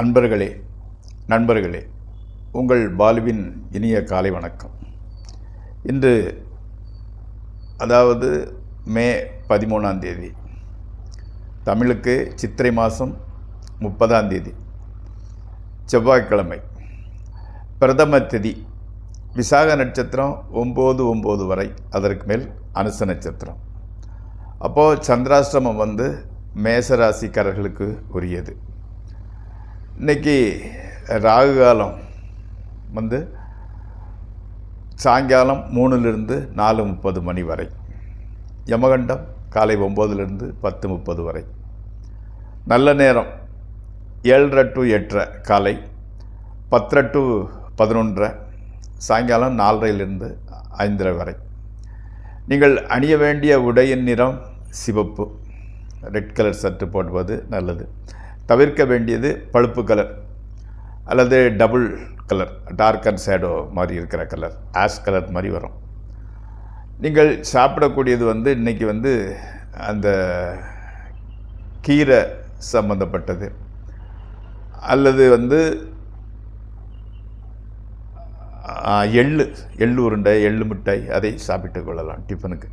அன்பர்களே, நண்பர்களே, உங்கள் பாலுவின் இனிய காலை வணக்கம். இன்று அதாவது மே 13 தமிழுக்கு சித்திரை மாதம் 30 செவ்வாய்க்கிழமை. பிரதம திதி விசாக நட்சத்திரம் 9 வரை, அதற்கு மேல் அனுச நட்சத்திரம். அப்போது சந்திராஷ்டிரமம் மேசராசிக்காரர்களுக்கு உரியது. இன்றைக்கி ராகு காலம் சாயங்காலம் 3லிருந்து 4:30 மணி வரை. யமகண்டம் காலை 9லிருந்து 10:30 வரை. நல்ல நேரம் 7:30 to 8:30 காலை, 10:30 to 11:30 சாயங்காலம் 4:30லிருந்து 5:30 வரை. நீங்கள் அணிய வேண்டிய உடையின் நிறம் சிவப்பு, ரெட் கலர் சர்ட்டு போடுவது நல்லது. தவிர்க்க வேண்டியது பழுப்பு கலர் அல்லது double colour, dark and shadow மாதிரி இருக்கிற கலர், ஆஷ் கலர் மாதிரி வரும். நீங்கள் சாப்பிடக்கூடியது இன்றைக்கி அந்த கீரை சம்பந்தப்பட்டது அல்லது எள்ளு உருண்டை, எள்ளு மிட்டாய், அதை சாப்பிட்டு கொள்ளலாம் டிஃபனுக்கு.